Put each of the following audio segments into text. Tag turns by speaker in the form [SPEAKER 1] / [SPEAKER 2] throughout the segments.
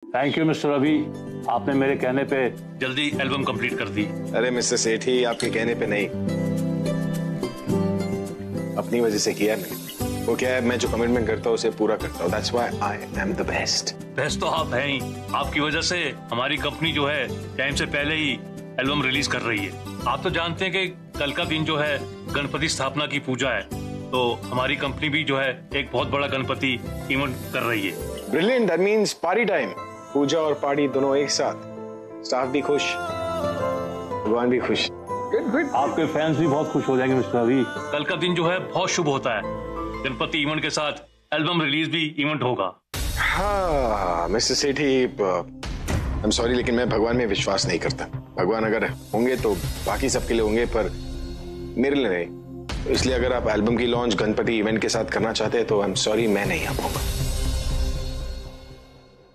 [SPEAKER 1] Thank you mister Ravi, आपने मेरे कहने पे जल्दी एल्बम कंप्लीट कर दी।
[SPEAKER 2] अरे मिस्टर सेठी, आपके कहने पे नहीं, अपनी वजह से किया मैंने। वो क्या है, मैं जो कमिटमेंट करता हूँ उसे पूरा करता हूँ। That's why I am the best।
[SPEAKER 1] Best तो आप हैं ही। आपकी वजह से हमारी कंपनी जो है टाइम से पहले ही एल्बम रिलीज कर रही है। आप तो जानते हैं कि कल का दिन जो है गणपति स्थापना की पूजा है, तो हमारी कंपनी भी जो है एक बहुत बड़ा गणपति इवेंट कर रही है।
[SPEAKER 2] Brilliant, that means party time। पूजा और पार्टी दोनों एक साथ, स्टाफ भी खुश, भगवान भी खुश। Good good.
[SPEAKER 1] आपके फैंस भी बहुत खुश हो जाएंगे मिस्टर रवि। कल का दिन जो है बहुत शुभ होता है, गणपति इवेंट के साथ एल्बम रिलीज भी इवेंट होगा।
[SPEAKER 2] हाँ mister Sethi, I am sorry लेकिन मैं भगवान में विश्वास नहीं करता। भगवान अगर होंगे तो बाकी सबके लिए होंगे, पर मेरे लिए नहीं। तो इसलिए अगर आप एल्बम की लॉन्च गणपति इवेंट के साथ करना चाहते हैं तो आई एम सॉरी, मैं नहीं आ पाऊंगा।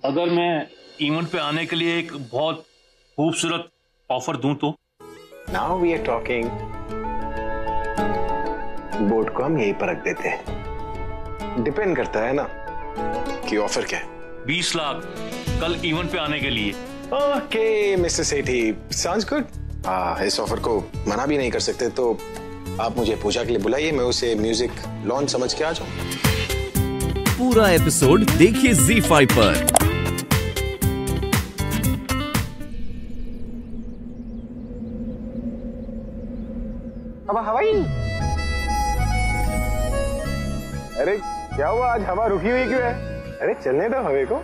[SPEAKER 1] अगर मैं इवेंट पे आने के लिए एक बहुत खूबसूरत ऑफर दूं तो?
[SPEAKER 2] Now we are talking. Board को हम यही पर रख देते हैं, डिपेंड करता है ना कि ऑफर क्या है।
[SPEAKER 1] 20 लाख कल इवेंट पे आने के लिए।
[SPEAKER 2] ओके मिस्टर सेठी, साउंड्स गुड। इस ऑफर को मना भी नहीं कर सकते, तो आप मुझे पूजा के लिए बुलाइए, मैं उसे म्यूजिक लॉन्च समझ के आ जाऊं।
[SPEAKER 3] पूरा एपिसोड देखिए ZEE5 पर।
[SPEAKER 2] अब हवाई, अरे क्या हुआ, आज हवा रुकी हुई क्यों है? अरे चलने दो हवा को,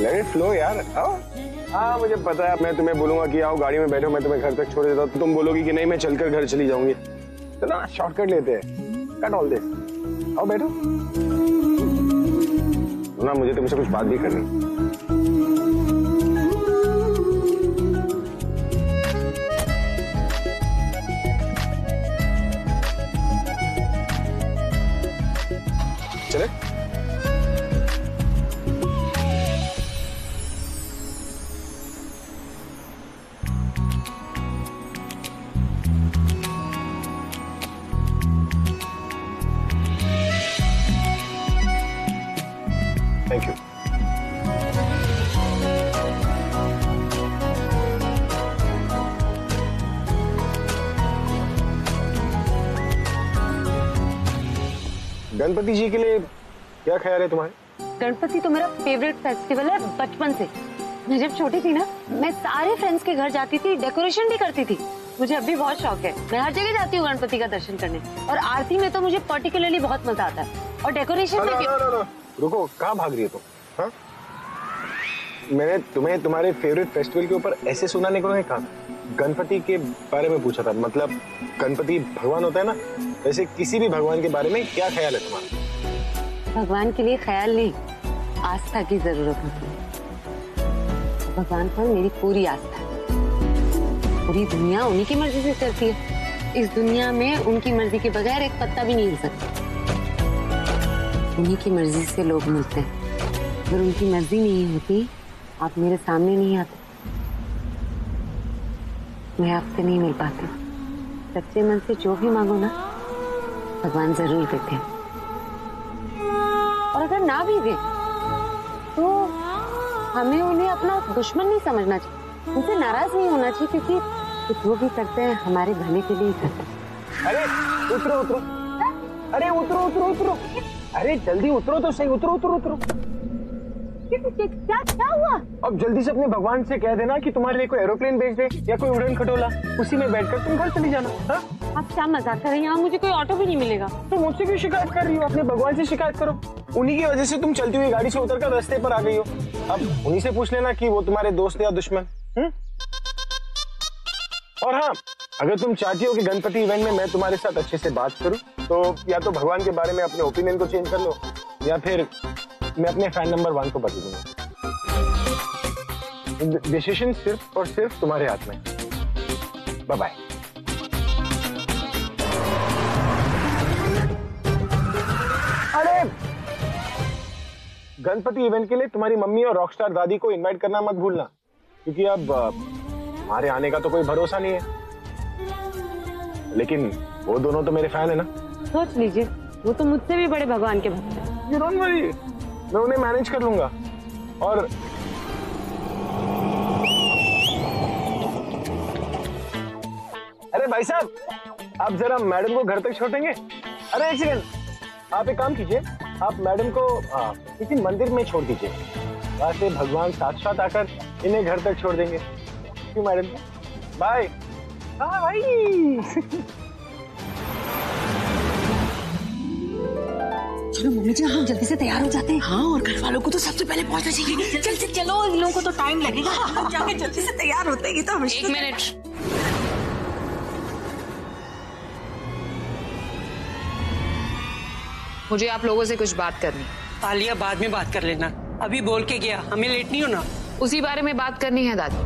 [SPEAKER 2] लेट इट फ्लो यार। आओ। हाँ मुझे पता है, मैं तुम्हें बोलूंगा कि आओ गाड़ी में बैठो, मैं तुम्हें घर तक छोड़ देता हूँ, तो तुम बोलोगी कि नहीं मैं चलकर घर चली जाऊंगी। चलो ना शॉर्टकट लेते हैं, कट ऑल दिस। आओ बैठो ना, मुझे तुमसे कुछ बात भी करनी। चले? Thank you. गणपति जी के लिए क्या ख्याल है तुम्हारे?
[SPEAKER 4] गणपति तो मेरा फेवरेट फेस्टिवल है बचपन से। मैं जब छोटी थी ना, मैं सारे फ्रेंड्स के घर जाती थी, डेकोरेशन भी करती थी। मुझे अब भी बहुत शौक है, मैं हर जगह जाती हूँ गणपति का दर्शन करने, और आरती में तो मुझे पर्टिकुलरली बहुत मजा आता है, और डेकोरेशन में भी।
[SPEAKER 2] रुको, कहाँ भाग रही है तुम? हाँ? मैंने तुम्हें तुम्हारे फेवरेट फेस्टिवल के ऊपर ऐसे सुनाने को नहीं कहा, गणपति के बारे में पूछा था। मतलब गणपति भगवान होता है ना, वैसे किसी भी भगवान के बारे में क्या ख्याल है तुम्हारा?
[SPEAKER 4] भगवान के लिए ख्याल नहीं, आस्था की जरूरत होती है। भगवान पर मेरी पूरी आस्था है। पूरी दुनिया उन्हीं की मर्जी से चलती है। इस दुनिया में उनकी मर्जी के बगैर एक पत्ता भी नहीं हिल सकता। उन्हीं की मर्जी से लोग मिलते हैं। अगर उनकी मर्जी नहीं होती, आप मेरे सामने नहीं आते, मैं आपसे नहीं मिल पाती। सच्चे मन से जो भी मांगो ना, भगवान जरूर देते हैं। और अगर ना भी दे तो हमें उन्हें अपना दुश्मन नहीं समझना चाहिए, उनसे नाराज नहीं होना चाहिए, क्योंकि जो भी करते हैं हमारे भले के लिए ही करते हैं।
[SPEAKER 2] अरे उतरो उतरो, अरे उतरो उतरो उतरो, अरे जल्दी उतरो तो सही, उतरो उतरो उतरो।
[SPEAKER 4] क्या हुआ?
[SPEAKER 2] अब जल्दी से अपने भगवान से कह देना कि तुम्हारे लिए कोई एरोप्लेन भेज दे या कोई उड़न खटोला, उसी में बैठकर तुम घर चली जाना। हाँ?
[SPEAKER 4] आप क्या मजाक कर रही हैं? यहाँ मुझे कोई ऑटो भी नहीं मिलेगा।
[SPEAKER 2] तो मुझसे क्यों शिकायत कर रही हो? अपने भगवान से शिकायत करो। उन्हीं की वजह से तुम चलती हुई गाड़ी से उतरकर रास्ते पर आ गई हो। अब उन्हीं से पूछ लेना कि वो तुम्हारे दोस्त या दुश्मन। और हाँ, अगर तुम चाहती हो कि गणपति इवेंट में मैं तुम्हारे साथ अच्छे से बात करूं, तो या तो भगवान के बारे में अपने ओपिनियन को चेंज कर लो, या फिर मैं अपने फैन नंबर 1 को बदल दूंगा। डिसीजन सिर्फ और सिर्फ तुम्हारे हाथ में। Bye bye. अरे गणपति इवेंट के लिए तुम्हारी मम्मी और रॉकस्टार दादी को इनवाइट करना मत भूलना, क्योंकि अब हमारे आने का तो कोई भरोसा नहीं है। लेकिन वो दोनों तो मेरे फैन है ना।
[SPEAKER 4] सोच लीजिए, वो तो मुझसे भी बड़े भगवान के भक्त हैं।
[SPEAKER 2] You don't worry, मैं उन्हें मैनेज कर लूंगा। और अरे भाई साहब, आप जरा मैडम को घर तक छोड़ देंगे? अरे एक सेकंड, आप एक काम कीजिए, आप मैडम को किसी मंदिर में छोड़ दीजिए, वहां से भगवान साक्षात आकर इन्हें घर तक छोड़ देंगे। क्यों मैडम? बाय। हाँ भाई।
[SPEAKER 5] चलो मम्मी जी, हम जल्दी से तैयार हो जाते हैं। हाँ, और घर वालों को तो सबसे पहले पहुंचना चाहिए। चल चल चलो, इन लोगों को तो टाइम लगेगा। हम जाके जल्दी से तैयार होते हैं तो हम।
[SPEAKER 6] एक मिनट, मुझे आप लोगों से कुछ बात करनी।
[SPEAKER 5] आलिया, बाद में बात कर लेना, अभी बोल के गया, हमें लेट नहीं होना।
[SPEAKER 6] उसी बारे में बात करनी है दादी।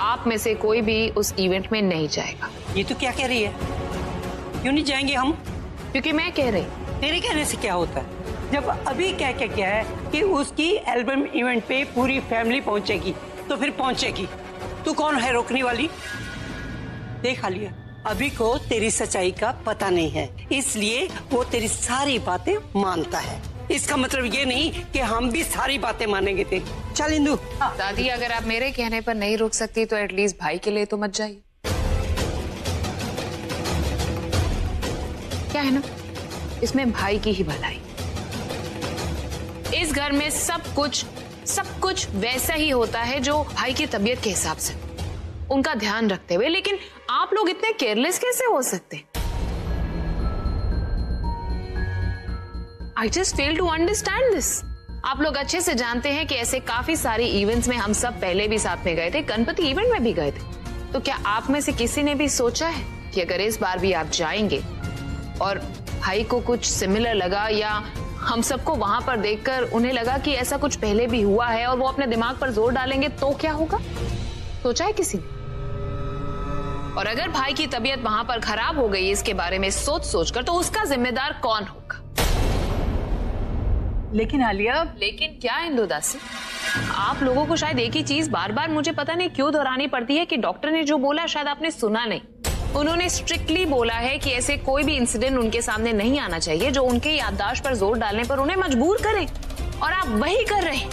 [SPEAKER 6] आप में से कोई भी उस इवेंट में नहीं जाएगा।
[SPEAKER 5] ये तो क्या कह रही है? क्यों नहीं जाएंगे हम?
[SPEAKER 6] क्योंकि मैं कह रही।
[SPEAKER 5] तेरे कहने से क्या होता है? जब अभी कह के क्या है कि उसकी एल्बम इवेंट पे पूरी फैमिली पहुंचेगी, तो फिर पहुंचेगी। तू कौन है रोकने वाली? देख आलिया, अभी को तेरी सच्चाई का पता नहीं है, इसलिए वो तेरी सारी बातें मानता है। इसका मतलब ये नहीं कि हम भी सारी बातें मानेंगे तेरी। चल इंदु।
[SPEAKER 6] दादी, अगर आप मेरे कहने पर नहीं रुक सकती तो एटलीस्ट भाई के लिए तो मत जाइए। क्या है ना, इसमें भाई की ही भलाई। इस घर में सब कुछ वैसा ही होता है जो भाई की तबीयत के हिसाब से, उनका ध्यान रखते हुए। लेकिन आप लोग इतने केयरलेस कैसे हो सकते? I just fail to understand this. आप लोग अच्छे से जानते हैं कि ऐसे काफी सारे इवेंट्स में हम सब पहले भी साथ में गए थे, गणपति इवेंट में भी गए थे। तो क्या आप में से किसी ने भी सोचा है कि अगर इस बार भी आप जाएंगे और भाई को कुछ सिमिलर लगा, या हम सबको वहां पर देखकर उन्हें लगा कि ऐसा कुछ पहले भी हुआ है और वो अपने दिमाग पर जोर डालेंगे, तो क्या होगा? सोचा है किसी ने? और अगर भाई की तबीयत वहां पर खराब हो गई इसके बारे में सोचकर, तो उसका जिम्मेदार कौन होगा?
[SPEAKER 5] लेकिन आलिया,
[SPEAKER 6] लेकिन क्या इंदु दासी? आप लोगों को शायद एक ही चीज बार बार, मुझे पता नहीं क्यों दोहरानी पड़ती है कि डॉक्टर ने जो बोला शायद आपने सुना नहीं। उन्होंने स्ट्रिक्टली बोला है कि ऐसे कोई भी इंसिडेंट उनके सामने नहीं आना चाहिए जो उनके याददाश्त पर जोर डालने पर उन्हें मजबूर करे, और आप वही कर रहे हैं।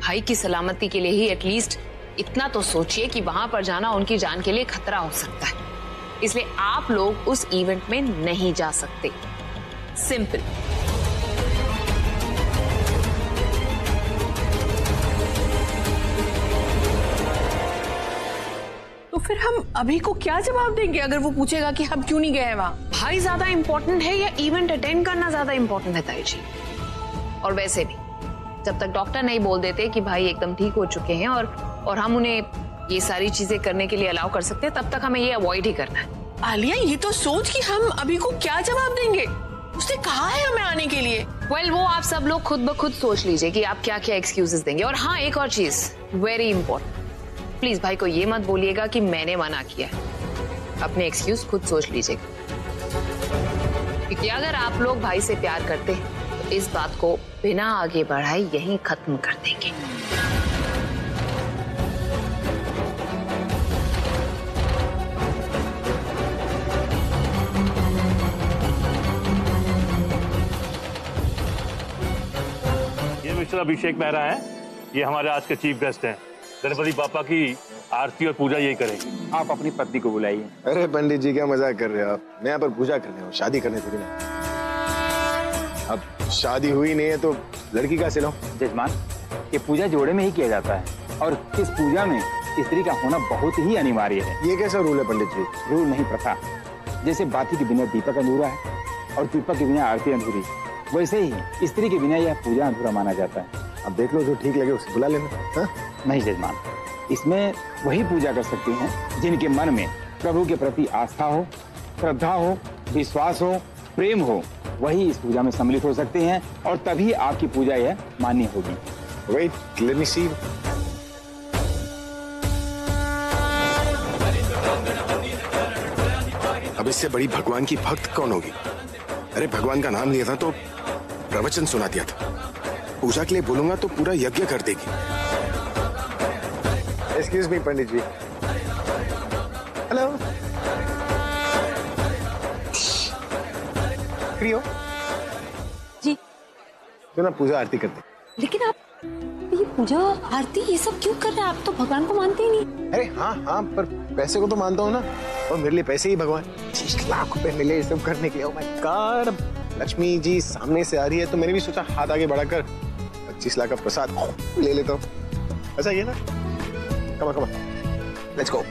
[SPEAKER 6] भाई की सलामती के लिए ही एटलीस्ट इतना तो सोचिए कि वहां पर जाना उनकी जान के लिए खतरा हो सकता है, इसलिए आप लोग उस इवेंट में नहीं जा सकते। सिंपल।
[SPEAKER 7] तो फिर हम अभी को क्या जवाब देंगे अगर वो पूछेगा कि हम क्यों नहीं गए वहां?
[SPEAKER 6] भाई ज्यादा इंपॉर्टेंट है या इवेंट अटेंड करना ज्यादा इंपॉर्टेंट है ताई जी? और वैसे भी जब तक डॉक्टर नहीं बोल देते कि भाई एकदम ठीक हो चुके हैं और हम उन्हें ये सारी चीजें करने के लिए अलाउ कर सकते हैं, तब तक हमें ये अवॉइड ही करना है।
[SPEAKER 7] आलिया, ये तो सोच कि हम अभी को क्या जवाब देंगे। उसने कहा है हमें आने के लिए।
[SPEAKER 6] वेल, वो आप सब लोग खुद ब खुद सोच लीजिए कि आप क्या क्या एक्सक्यूजेस देंगे। और हाँ, एक और चीज वेरी इंपॉर्टेंट, प्लीज भाई को ये मत बोलिएगा कि मैंने मना किया है। अपने एक्सक्यूज खुद सोच लीजिएगा, क्योंकि अगर आप लोग भाई से प्यार करते हैं तो इस बात को बिना आगे बढ़ाए यहीं खत्म कर देंगे।
[SPEAKER 1] ये मिस्टर अभिषेक मेहरा है, ये हमारे आज के चीफ गेस्ट हैं। गणपति बापा की आरती और पूजा यही करेंगे।
[SPEAKER 8] आप अपनी पत्नी को बुलाइए।
[SPEAKER 2] अरे पंडित जी, क्या मजाक कर रहे हो आप? मैं यहाँ पर पूजा करने हूँ, शादी करने थोड़ी ना। अब शादी हुई नहीं है तो लड़की का सिलो।
[SPEAKER 8] जजमान, ये पूजा जोड़े में ही किया जाता है और इस पूजा में स्त्री का होना बहुत ही अनिवार्य है।
[SPEAKER 2] ये कैसा रूल है पंडित जी?
[SPEAKER 8] रूल नहीं, प्रथा। जैसे बाती के बिना दीपक अधूरा है और दीपक के बिना आरती अधूरी, वैसे ही स्त्री के बिना यह पूजा अधूरा माना जाता है।
[SPEAKER 2] अब देख लो, जो ठीक लगे उसे बुला लेना। हाँ?
[SPEAKER 8] नहीं जजमान, इसमें वही पूजा कर सकते हैं जिनके मन में प्रभु के प्रति आस्था हो, श्रद्धा हो, विश्वास हो, प्रेम हो, वही इस पूजा में सम्मिलित हो सकते हैं और तभी आपकी पूजा यह मान्य होगी।
[SPEAKER 2] Wait, let me see. अब इससे बड़ी भगवान की भक्त कौन होगी? अरे भगवान का नाम लिया था तो प्रवचन सुना दिया था। पूजा के लिए बोलूंगा तो पूरा यज्ञ कर देगी। एक्सक्यूज मी पंडित जी। हेलो। फ्री हो
[SPEAKER 4] जी।
[SPEAKER 2] तो ना पूजा आरती करते।
[SPEAKER 4] लेकिन आप ये पूजा आरती ये सब क्यों कर रहे हैं? आप तो भगवान को मानते ही नहीं।
[SPEAKER 2] अरे हाँ हाँ, पर पैसे को तो मानता हूँ ना, और मेरे लिए पैसे ही भगवान। 30 लाख रुपए मिले ये सब करने के लिए। Oh my God, Lakshmi ji सामने से आ रही है तो मैंने भी सोचा हाथ आगे बढ़ाकर 25 लाख का प्रसाद ले लेता हूँ। ऐसा ही है ना? कम कम, लेट्स गो।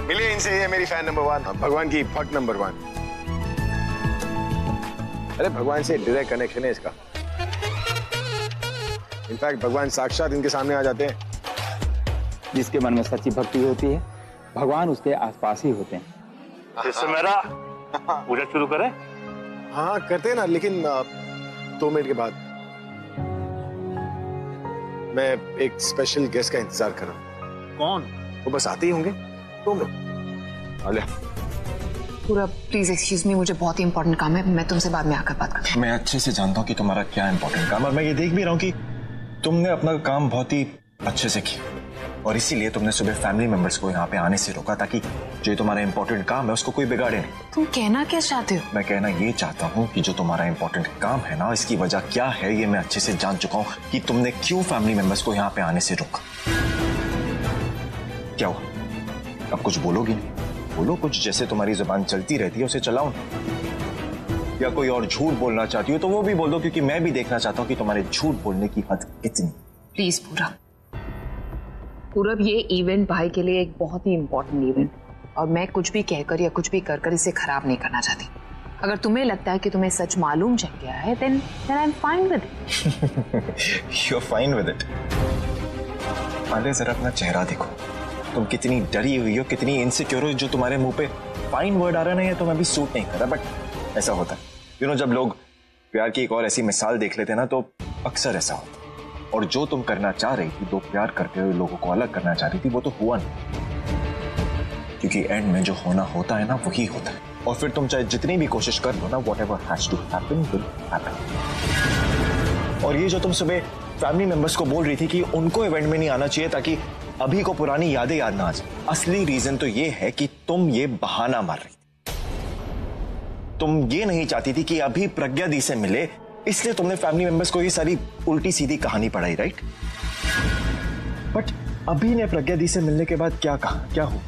[SPEAKER 2] मिलिए इनसे, ये मेरी फैन नंबर 1, भगवान की भक्त नंबर 1। अरे भगवान से डायरेक्ट कनेक्शन है इसका। इनफैक्ट भगवान साक्षात इनके सामने आ जाते हैं।
[SPEAKER 8] जिसके मन में सच्ची भक्ति होती है, भगवान उसके आसपास ही होते हैं।
[SPEAKER 1] इससे मेरा पूजा शुरू करें?
[SPEAKER 2] हाँ करते हैं ना, लेकिन 2 मिनट के बाद मैं एक स्पेशल गेस्ट का इंतजार कर रहा हूँ।
[SPEAKER 1] कौन?
[SPEAKER 2] वो बस आते ही होंगे 2 मिनट। आलिया,
[SPEAKER 6] पूरा प्लीज एक्सक्यूज मी, मुझे बहुत ही इंपॉर्टेंट काम है, मैं तुमसे बाद में आकर बात करती हूँ।
[SPEAKER 9] मैं अच्छे से जानता हूँ कि तुम्हारा क्या इंपॉर्टेंट काम है, और मैं ये देख भी रहा हूँ कि तुमने अपना काम बहुत ही अच्छे से किया, और इसीलिए तुमने सुबह फैमिली मेंबर्स को यहाँ पे आने से रोका ताकि जो तुम्हारा इंपॉर्टेंट काम है उसको कोई बिगाड़े नहीं।
[SPEAKER 6] तुम कहना क्या चाहते हो?
[SPEAKER 9] मैं कहना ये चाहता हूँ कि जो तुम्हारा इंपॉर्टेंट काम है ना, इसकी वजह क्या है ये मैं अच्छे से जान चुका हूँ कि तुमने क्यों फैमिली मेंबर्स को यहाँ पे आने से रोका। क्या हुआ, अब कुछ बोलोगी नहीं? बोलो कुछ, जैसे तुम्हारी जुबान चलती रहती है उसे चलाओ ना। या कोई और झूठ बोलना चाहती हो तो वो भी बोल दो, क्योंकि मैं भी देखना चाहता हूँ कि तुम्हारे झूठ बोलने की हद कितनी।
[SPEAKER 6] प्लीज पूरब, ये इवेंट भाई के लिए एक बहुत ही इम्पोर्टेंट इवेंट, और मैं कुछ भी कहकर या कुछ भी कर इसे खराब नहीं करना चाहती। अगर तुम्हें लगता है कि तुम्हें सच मालूम चल गया है, then I am fine with it.
[SPEAKER 9] You are fine with it? Alia, जरा अपना चेहरा देखो, तुम कितनी डरी हुई हो, कितनी इनसिक्योर हो। जो तुम्हारे मुंह पे फाइन वर्ड आ रहा है ना, तो मैं भी सूट नहीं कर रहा, बट ऐसा होता है। जब लोग प्यार की एक और ऐसी मिसाल देख लेते हैं ना, तो अक्सर ऐसा होता है। और जो तुम करना चाह रही थी, दो प्यार करते हुए लोगों को अलग करना चाह रही थी, वो तो हुआ नहीं, क्योंकि एंड में जो होना होता है ना, वही होता है। और फिर तुम चाहे जितनी भी कोशिश कर लो ना, whatever has to happen will happen. और ये जो तुम सुबह फैमिली मेंबर्स को बोल रही थी कि उनको इवेंट में नहीं आना चाहिए ताकि अभी को पुरानी यादें याद ना आ जाए, असली रीजन तो ये है कि तुम ये बहाना मार रही थी। तुम ये नहीं चाहती थी कि अभी प्रज्ञा दी से मिले, इसलिए तुमने फैमिली मेंबर्स को ये सारी उल्टी सीधी कहानी पढ़ाई, राइट? बट अभी ने प्रज्ञा दी से मिलने के बाद क्या कहा, क्या हुआ,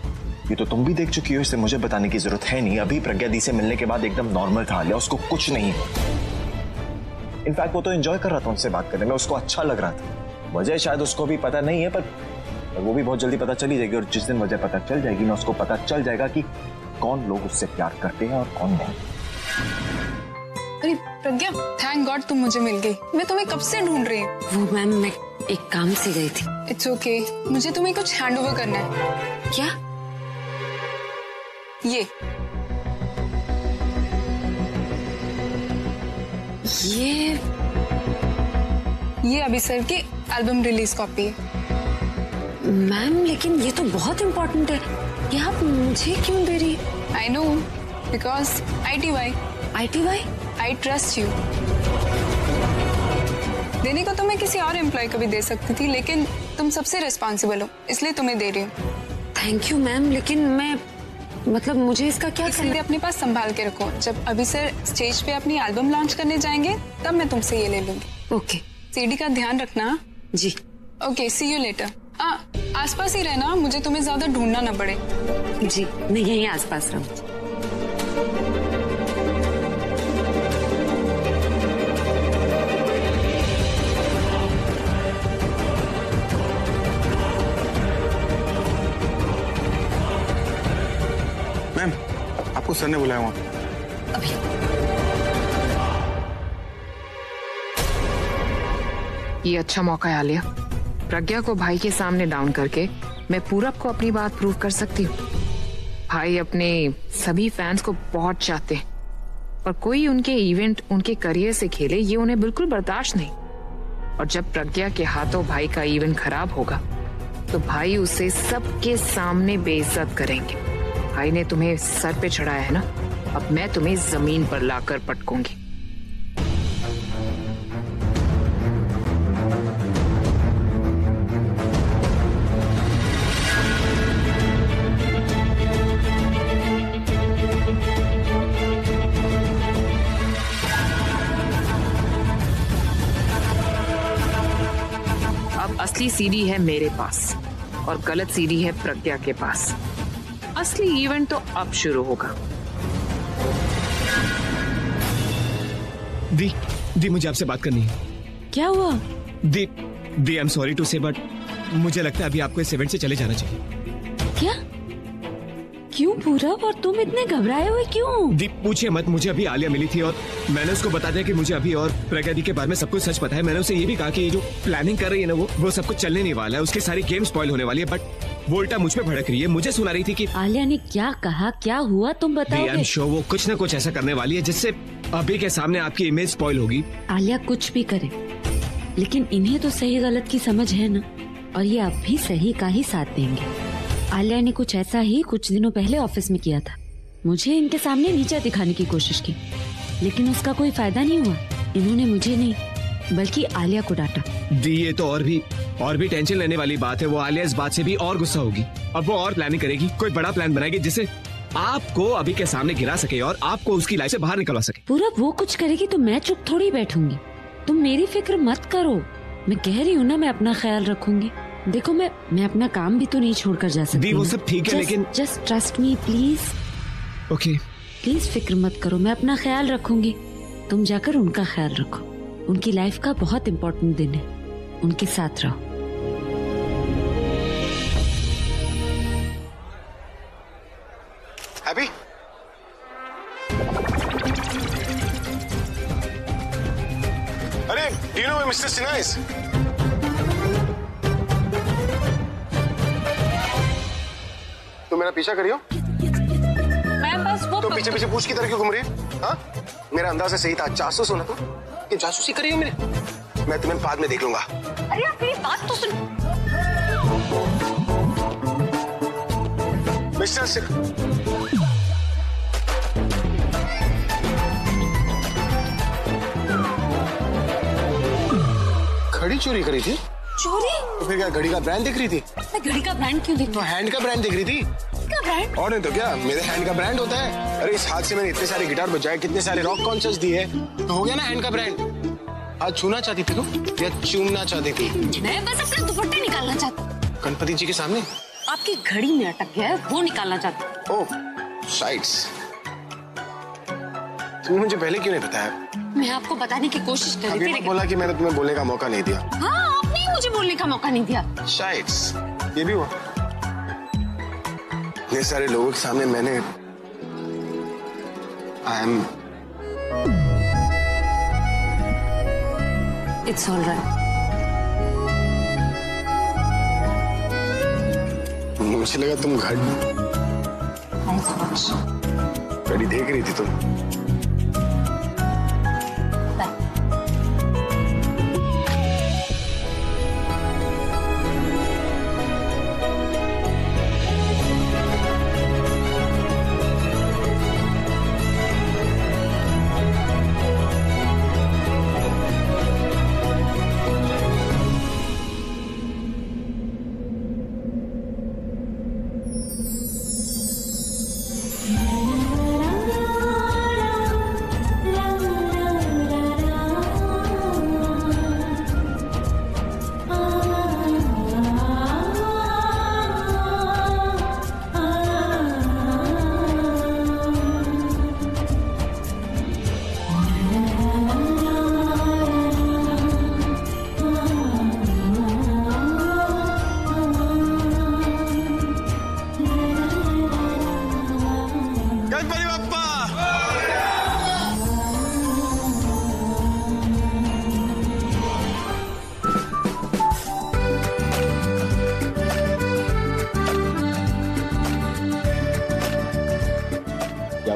[SPEAKER 9] ये तो तुम भी देख चुकी हो, इससे मुझे बताने की जरूरत है नहीं। अभी प्रज्ञा दी से मिलने के बाद एकदम नॉर्मल था आलिया, उसको कुछ नहीं। इनफैक्ट वो तो एंजॉय कर रहा था उनसे बात करने में, उसको अच्छा लग रहा था। वजह शायद उसको भी पता नहीं है, पर वो भी बहुत जल्दी पता चली जाएगी। और जिस दिन वजह पता चल जाएगी ना, उसको पता चल जाएगा कि कौन लोग उससे प्यार करते हैं और कौन नहीं।
[SPEAKER 10] अरे प्रज्ञा, थैंक गॉड तुम मुझे मिल गई। मैं तुम्हें कब से ढूंढ रही हूँ।
[SPEAKER 4] वो मैम, मैं एक काम से गई थी।
[SPEAKER 10] इट्स ओके, मुझे तुम्हें कुछ हैंड ओवर करना है।
[SPEAKER 4] क्या?
[SPEAKER 10] ये अभी सर की एल्बम रिलीज कॉपी है।
[SPEAKER 4] मैम, लेकिन ये तो बहुत इम्पोर्टेंट है, ये आप मुझे क्यों दे रही?
[SPEAKER 10] I know, because ITY I trust you. देने को तो मैं किसी और एम्प्लॉय को भी दे सकती थी, लेकिन तुम सबसे रिस्पॉन्सिबल हो, इसलिए तुम्हें दे रही हूँ।
[SPEAKER 4] थैंक यू मैम, लेकिन मैं मतलब मुझे इसका क्या
[SPEAKER 10] इसलिए अपने पास संभाल के रखो। जब अभी सर स्टेज पे अपनी एल्बम लॉन्च करने जाएंगे, तब मैं तुमसे ये ले लूंगी।
[SPEAKER 4] ओके।
[SPEAKER 10] सीडी का ध्यान रखना।
[SPEAKER 4] जी।
[SPEAKER 10] Okay, see you later. आसपास ही रहना, मुझे तुम्हें ज्यादा ढूंढना ना पड़े।
[SPEAKER 4] जी, मैं यहीं आसपास रहूँ।
[SPEAKER 2] मैम, आपको सर ने बुलाया हुआ।
[SPEAKER 4] अभी
[SPEAKER 6] ये अच्छा मौका है आलिया, प्रज्ञा को भाई के सामने डाउन करके मैं पूरब को अपनी बात प्रूव कर सकती हूँ। भाई अपने सभी फैंस को बहुत चाहते हैं, पर कोई उनके इवेंट उनके करियर से खेले, ये उन्हें बिल्कुल बर्दाश्त नहीं। और जब प्रज्ञा के हाथों भाई का इवेंट खराब होगा, तो भाई उसे सबके सामने बेइज्जत करेंगे। भाई ने तुम्हें सर पे चढ़ाया है ना, अब मैं तुम्हें जमीन पर लाकर पटकूंगी। असली सीडी है मेरे पास और गलत सीडी है प्रज्ञा के पास। असली इवेंट तो अब शुरू होगा।
[SPEAKER 11] दी मुझे आपसे बात करनी है।
[SPEAKER 12] क्या हुआ?
[SPEAKER 11] दी आई एम सॉरी टू से, बट मुझे लगता है अभी आपको इस इवेंट से चले जाना चाहिए।
[SPEAKER 12] क्या? क्यों पूरब, और तुम इतने घबराए हुए क्यों?
[SPEAKER 11] दी पूछिए मत, मुझे अभी आलिया मिली थी और मैंने उसको बता दिया कि मुझे अभी और प्रज्ञा दी के बारे में सब कुछ सच पता है। मैंने उसे ये भी कहा कि ये जो प्लानिंग कर रही है ना वो सब कुछ चलने नहीं वाला है, उसकी सारी गेम स्पॉइल होने वाली है, बट वो उल्टा मुझ पे भड़क रही है। मुझे सुना रही थी कि
[SPEAKER 12] आलिया ने क्या कहा, क्या हुआ, तुम बताओगे?
[SPEAKER 11] आई एम श्योर वो कुछ ना कुछ ऐसा करने वाली है जिससे अभी के सामने आपकी इमेज स्पॉइल होगी।
[SPEAKER 12] आलिया कुछ भी करे, लेकिन इन्हें तो सही गलत की समझ है ना, और ये अब भी सही का ही साथ देंगे। आलिया ने कुछ ऐसा ही कुछ दिनों पहले ऑफिस में किया था। मुझे इनके सामने नीचा दिखाने की कोशिश की, लेकिन उसका कोई फायदा नहीं हुआ। इन्होंने मुझे नहीं बल्कि आलिया को डांटा।
[SPEAKER 11] दी ये तो और भी टेंशन लेने वाली बात है। वो आलिया इस बात से भी और गुस्सा होगी। अब वो और प्लानिंग करेगी, कोई बड़ा प्लान बनाएगी जिससे आपको अभी के सामने गिरा सके और आपको उसकी लाइफ से बाहर निकलवा सके।
[SPEAKER 12] पूरा वो कुछ करेगी तो मैं चुप थोड़ी बैठूंगी। तुम मेरी फिक्र मत करो, मैं कह रही हूँ ना, मैं अपना ख्याल रखूंगी। देखो मैं अपना काम भी तो नहीं छोड़कर जा सकती।
[SPEAKER 11] वो सब ठीक है, लेकिन
[SPEAKER 12] just trust me please.
[SPEAKER 11] Okay
[SPEAKER 12] please फिक्र मत करो, मैं अपना ख्याल रखूंगी। तुम जाकर उनका ख्याल रखो। उनकी लाइफ का बहुत इम्पोर्टेंट दिन है, उनके साथ रहो।
[SPEAKER 2] हैप्पी? अरे do you know mister Sinha is? तुम मेरा पीछा करियो?
[SPEAKER 12] मैं बस वो
[SPEAKER 2] तो पीछे पूछ की तरह क्यों घूम रही है? हाँ? मेरा अंदाजा सही था, जासूस होना तुम। ये जासूसी करी हो मेरे? मैं तुम्हें बाद में देख लूंगा।
[SPEAKER 12] अरे आप मेरी बात तो सुन।
[SPEAKER 2] मिस्टर घड़ी चोरी करी थी?
[SPEAKER 12] चोरी?
[SPEAKER 2] तो फिर क्या घड़ी का ब्रांड देख रही थी?
[SPEAKER 12] मैं घड़ी का ब्रांड क्यों देख?
[SPEAKER 2] तो हैंड का ब्रांड देख रही थी?
[SPEAKER 12] का ब्रांड?
[SPEAKER 2] और नहीं तो क्या, मेरे हैंड का ब्रांड होता है। अरे इस हाथ से मैंने इतने सारे गिटार बजाए, कितने सारे रॉक कॉन्सर्ट्स दिए, तो हो गया ना हैंड का ब्रांड। आज छूना चाहती थी तुम या चूमना चाहती थी?
[SPEAKER 12] मैं बस अपना दुपट्टा निकालना चाहती।
[SPEAKER 2] गणपति जी के सामने?
[SPEAKER 12] आपकी घड़ी में अटक गया है, वो निकालना चाहती।
[SPEAKER 2] ओह साइड्स। तुमने मुझे पहले क्यों नहीं बताया?
[SPEAKER 12] मैं आपको बताने की कोशिश कर रही थी, लेकिन
[SPEAKER 2] बोला कि मैंने तुम्हें बोलने का मौका नहीं दिया।
[SPEAKER 12] हाँ, आपने ही मुझे बोलने का मौका नहीं दिया।
[SPEAKER 2] साइड्स, ये भी हुआ। ये सारे लोगों के सामने मैंने I am
[SPEAKER 12] it's all right.
[SPEAKER 2] मुझे लगा तुम घड़ी देख रही थी तुम।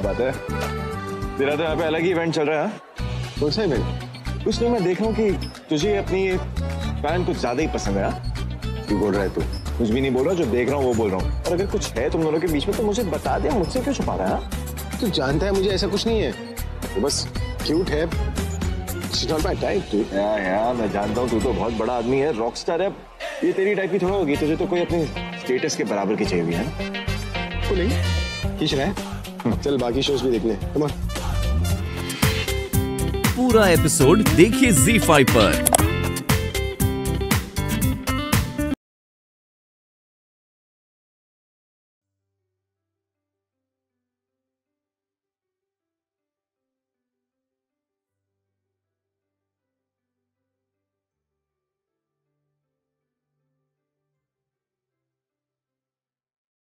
[SPEAKER 9] बात है, तेरा तो यहाँ पे अलग ही इवेंट चल रहा है।
[SPEAKER 2] कौन सा इवेंट?
[SPEAKER 9] कुछ नहीं, मैं देख रहा हूँ कि तुझे अपनी ये फैन कुछ ज्यादा ही पसंद है।
[SPEAKER 2] तू बोल रहा है? तू
[SPEAKER 9] कुछ भी नहीं बोल रहा, जो देख रहा हूँ वो बोल रहा हूँ। और अगर कुछ है तुम दोनों के बीच में तो मुझे बता दे, मुझसे क्यों छुपा रहा है?
[SPEAKER 2] तू जानता है मुझे ऐसा कुछ नहीं है, तो बस क्यूट है। She's not my type, dude.
[SPEAKER 9] यार मैं जानता हूँ, तू तो बहुत बड़ा आदमी है, रॉक स्टार है। ये तेरी टाइप की थोड़ा होगी, तुझे तो कोई अपने स्टेटस के बराबर की चाहिए है।
[SPEAKER 2] तो नहीं खींच रहा है। चल बाकी शोज भी देख ले।
[SPEAKER 3] पूरा एपिसोड देखिए ZEE5 पर।